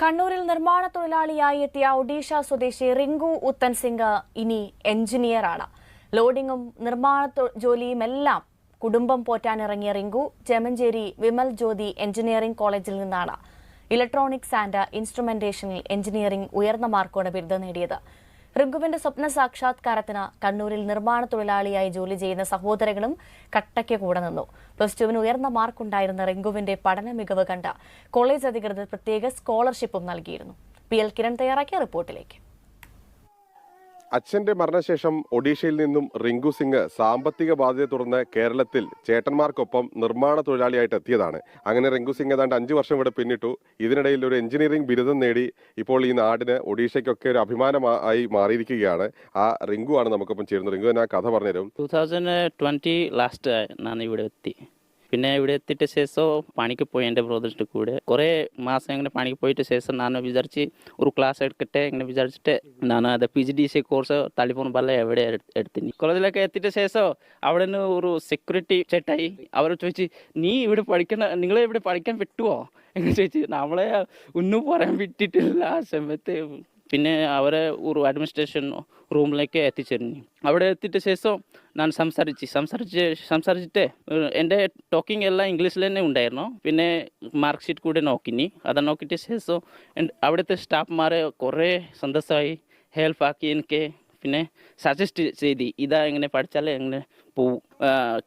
കണ്ണൂരിൽ നിർമ്മാണ തൊഴിലാളിയായി എത്തിയ ഒഡീഷ സ്വദേശി റിങ്കു ഉത്തൻ സിംഗ് ഇനി എഞ്ചിനീയറാണ്. ലോഡിംഗും നിർമ്മാണ ജോലിയുമെല്ലാം കുടുംബം പോറ്റാനിറങ്ങിയ റിങ്കു ചേമഞ്ചേരി വിമൽ ജ്യോതി എഞ്ചിനീയറിംഗ് കോളേജിൽ നിന്നാണ് ഇലക്ട്രോണിക്സ് ആൻഡ് ഇൻസ്ട്രുമെന്റേഷനിൽ എഞ്ചിനീയറിംഗ് ഉയർന്ന മാർക്കോടെ ബിരുദം നേടിയത്. റിങ്കുവിന്റെ സ്വപ്ന സാക്ഷാത്കാരത്തിന് കണ്ണൂരിൽ നിർമ്മാണ തൊഴിലാളിയായി ജോലി ചെയ്യുന്ന സഹോദരങ്ങളും കട്ടയ്ക്ക് കൂടെ നിന്നു. +2 ഉയർന്ന മാർക്കുണ്ടായിരുന്ന റിങ്കുവിന്റെ പഠന മികവ് കണ്ട കോളേജ് അധികൃതർ പ്രത്യേക സ്കോളർഷിപ്പും നൽകിയിരുന്നു. PL കിരൺ തയ്യാറാക്കിയ റിപ്പോർട്ടിലേക്ക്. അച്ഛന്റെ മരണശേഷം ഒഡീഷയിൽ നിന്നും റിങ്കു സിംഗ് സാമ്പത്തിക ബാധ്യത തുടർന്ന് കേരളത്തിൽ ചേട്ടന്മാർക്കൊപ്പം നിർമ്മാണ തൊഴിലാളിയായിട്ട് എത്തിയതാണ്. അങ്ങനെ റിങ്കു സിംഗ് ഏതാണ്ട് 5 വർഷം ഇവിടെ പിന്നിട്ടു. ഇതിനിടയിൽ ഒരു എഞ്ചിനീയറിംഗ് ബിരുദം നേടി ഇപ്പോൾ ഈ നാടിന് ഒഡീഷയ്ക്കൊക്കെ ഒരു അഭിമാനമായി മാറിയിരിക്കുകയാണ്. ആ റിങ്കു ആണ് നമുക്കൊപ്പം ചേരുന്നത്. റിങ്കു തന്നെ കഥ പറഞ്ഞുതരും. 2020 ലാസ്റ്റ് ഞാൻ ഇവിടെ എത്തി. പിന്നെ ഇവിടെ എത്തിയിട്ട് ശേഷം പണിക്ക് പോയി എൻ്റെ ബ്രദറിൻ്റെ കൂടെ കുറേ മാസം ഇങ്ങനെ പണിക്ക് പോയിട്ട് ശേഷം ഞാൻ വിചാരിച്ച് ഒരു ക്ലാസ് എടുക്കട്ടെ ഇങ്ങനെ വിചാരിച്ചിട്ട് ഞാൻ അത് PGDC കോഴ്സ് തളിപ്പൂർ പല എവിടെ എടുത്തിന്. കോളേജിലൊക്കെ എത്തിയിട്ട് ശേഷം അവിടെ നിന്ന് ഒരു സെക്യൂരിറ്റി ചേട്ടായി അവർ ചോദിച്ച് നീ ഇവിടെ പഠിക്കണ നിങ്ങളെ ഇവിടെ പഠിക്കാൻ പറ്റുമോ എന്ന് ചോദിച്ച് നമ്മളെ ഒന്നും പറയാൻ വിട്ടിട്ടില്ല ആ സമയത്ത്. പിന്നെ അവരെ ഒരു അഡ്മിനിസ്ട്രേഷൻ റൂമിലേക്ക് എത്തിച്ചേരുന്നു. അവിടെ എത്തിയിട്ട് ശേഷം ഞാൻ സംസാരിച്ചിട്ട് എൻ്റെ ടോക്കിംഗ് എല്ലാം ഇംഗ്ലീഷിൽ തന്നെ ഉണ്ടായിരുന്നു. പിന്നെ മാർക്ക് ഷീറ്റ് കൂടെ നോക്കിനി. അത് നോക്കിയിട്ട് ശേഷം അവിടുത്തെ സ്റ്റാഫ്മാരെ കുറേ സന്തോഷമായി ഹെൽപ്പ് ആക്കി എനിക്ക്. പിന്നെ സജസ്റ്റ് ചെയ്തി ഇതാ എങ്ങനെ പഠിച്ചാൽ എങ്ങനെ പോവും.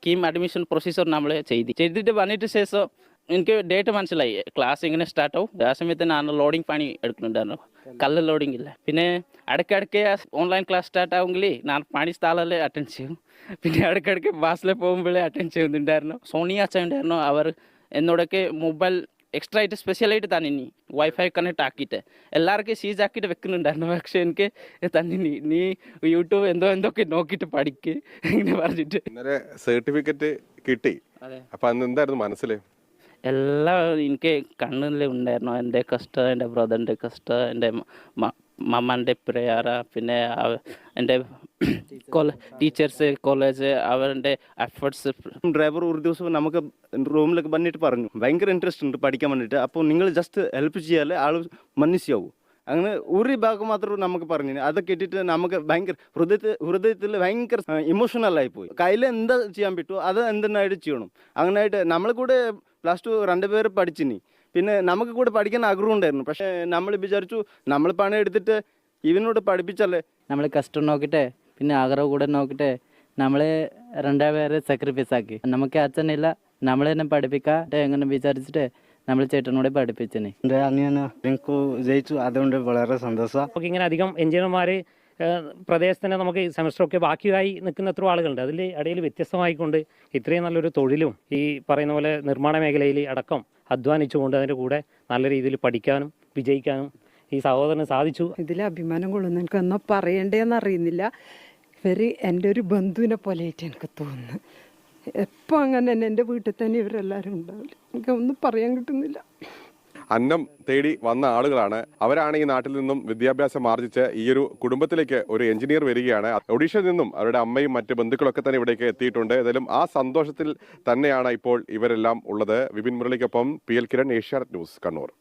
കീം അഡ്മിഷൻ പ്രൊസീജിയർ നമ്മൾ ചെയ്തിട്ട് വന്നിട്ട് ശേഷം എനിക്ക് ഡേറ്റ് മനസ്സിലായി ക്ലാസ് എങ്ങനെ സ്റ്റാർട്ട് ആവും. ആ സമയത്ത് ഞാൻ ലോഡിങ് പണി എടുക്കുന്നുണ്ടായിരുന്നു. കല്ല് ലോഡിംഗ് ഇല്ല. പിന്നെ ഇടയ്ക്കിടയ്ക്ക് ഓൺലൈൻ ക്ലാസ് സ്റ്റാർട്ട് ആവുമെങ്കിൽ ഞാൻ പണി സ്ഥലമല്ലേ അറ്റൻഡ് ചെയ്യും. പിന്നെ ഇടയ്ക്കിടയ്ക്ക് ബസ്സിൽ പോകുമ്പോഴേ അറ്റൻഡ് ചെയ്യുന്നുണ്ടായിരുന്നു. സോണി അച്ഛൻ ഉണ്ടായിരുന്നു. അവർ എന്നോടൊക്കെ മൊബൈൽ എക്സ്ട്രാ ആയിട്ട് സ്പെഷ്യലായിട്ട് തന്നിനി വൈഫൈ കണക്ട് ആക്കിയിട്ട് എല്ലാവർക്കും സീസ് ആക്കിയിട്ട് വെക്കുന്നുണ്ടായിരുന്നു. പക്ഷെ എനിക്ക് തന്നിനി നീ യൂട്യൂബ് എന്തൊക്കെ നോക്കിയിട്ട് പഠിക്ക് ഇങ്ങനെ പറഞ്ഞിട്ട്. സർട്ടിഫിക്കറ്റ് കിട്ടി. അപ്പൊ അന്ന് എന്തായിരുന്നു മനസ്സിൽ? എല്ലാം എനിക്ക് കണ്ണിൽ ഉണ്ടായിരുന്നു. എൻ്റെ കഷ്ടം, എൻ്റെ ബ്രദറിൻ്റെ കഷ്ടം, എൻ്റെ മമ്മൻ്റെ പ്രേയർ, പിന്നെ എൻ്റെ ടീച്ചേഴ്സ് കോളേജ് അവരുടെ എഫേർട്സ്. ഡ്രൈവർ ഒരു ദിവസം നമുക്ക് റൂമിലേക്ക് വന്നിട്ട് പറഞ്ഞു ഭയങ്കര ഇൻട്രസ്റ്റ് ഉണ്ട് പഠിക്കാൻ വേണ്ടിയിട്ട്, അപ്പോൾ നിങ്ങൾ ജസ്റ്റ് ഹെൽപ്പ് ചെയ്യാതെ ആൾ മനസ്സിലാവും. അങ്ങനെ ഒരു ഭാഗം മാത്രം നമുക്ക് പറഞ്ഞു. അത് കേട്ടിട്ട് നമുക്ക് ഭയങ്കര ഹൃദയത്തിൽ ഭയങ്കര ഇമോഷണലായി പോയി. കയ്യിൽ എന്താ ചെയ്യാൻ പറ്റുമോ അത് എന്തെന്നായിട്ട് ചെയ്യണം. അങ്ങനെയായിട്ട് നമ്മൾ കൂടെ +2 2 പേര് പഠിച്ചിനി. പിന്നെ നമുക്ക് കൂടെ പഠിക്കാൻ ആഗ്രഹം ഉണ്ടായിരുന്നു. പക്ഷേ നമ്മൾ വിചാരിച്ചു നമ്മൾ പണം എടുത്തിട്ട് ഇവനോട് പഠിപ്പിച്ചല്ലേ. നമ്മൾ കഷ്ടം നോക്കിയിട്ട് പിന്നെ ആഗ്രഹം കൂടെ നോക്കിയിട്ട് നമ്മൾ 2 പേരെ സാക്രിഫൈസ് ആക്കി. നമുക്ക് അച്ഛനില്ല, നമ്മൾ തന്നെ പഠിപ്പിക്കാം എങ്ങനെ വിചാരിച്ചിട്ട് നമ്മൾ ചേട്ടനോട് പഠിപ്പിച്ചേ. അങ്ങനെ റിങ്കു ജയിച്ചു. അതുകൊണ്ട് വളരെ സന്തോഷം. നമുക്ക് ഇങ്ങനെ അധികം എഞ്ചിനീയർമാർ പ്രദേശത്തിന് നമുക്ക് സെമസ്റ്ററൊക്കെ ബാക്കിയായി നിൽക്കുന്ന എത്ര ആളുകളുണ്ട്. അതിൽ ഇടയിൽ വ്യത്യസ്തമായിക്കൊണ്ട് ഇത്രയും നല്ലൊരു തൊഴിലും ഈ പറയുന്ന പോലെ നിർമ്മാണ മേഖലയിൽ അടക്കം അധ്വാനിച്ചുകൊണ്ട് അതിൻ്റെ കൂടെ നല്ല രീതിയിൽ പഠിക്കാനും വിജയിക്കാനും ഈ സഹോദരന് സാധിച്ചു. ഇതിൽ അഭിമാനം കൊള്ളുന്നു. എനിക്ക് ഒന്നും പറയണ്ടേന്ന് അറിയുന്നില്ല. എൻ്റെ ഒരു ബന്ധുവിനെ പോലെയായിട്ട് എനിക്ക് തോന്നുന്നു. എപ്പോൾ അങ്ങനെ തന്നെ എൻ്റെ വീട്ടിൽ തന്നെ ഇവരെല്ലാവരും ഉണ്ടാവില്ല. എനിക്ക് ഒന്നും പറയാൻ കിട്ടുന്നില്ല. അന്നം തേടി വന്ന ആളുകളാണ്. അവരാണ് ഈ നാട്ടിൽ നിന്നും വിദ്യാഭ്യാസം ആർജിച്ച് ഈ ഒരു കുടുംബത്തിലേക്ക് ഒരു എഞ്ചിനീയർ വരികയാണ്. ഒഡീഷയിൽ നിന്നും അവരുടെ അമ്മയും മറ്റ് ബന്ധുക്കളൊക്കെ തന്നെ ഇവിടേക്ക് എത്തിയിട്ടുണ്ട്. ഏതായാലും ആ സന്തോഷത്തിൽ തന്നെയാണ് ഇപ്പോൾ ഇവരെല്ലാം ഉള്ളത്. വിപിൻ മുരളിക്കൊപ്പം PL കിരൺ, ഏഷ്യാനെറ്റ് ന്യൂസ്, കണ്ണൂർ.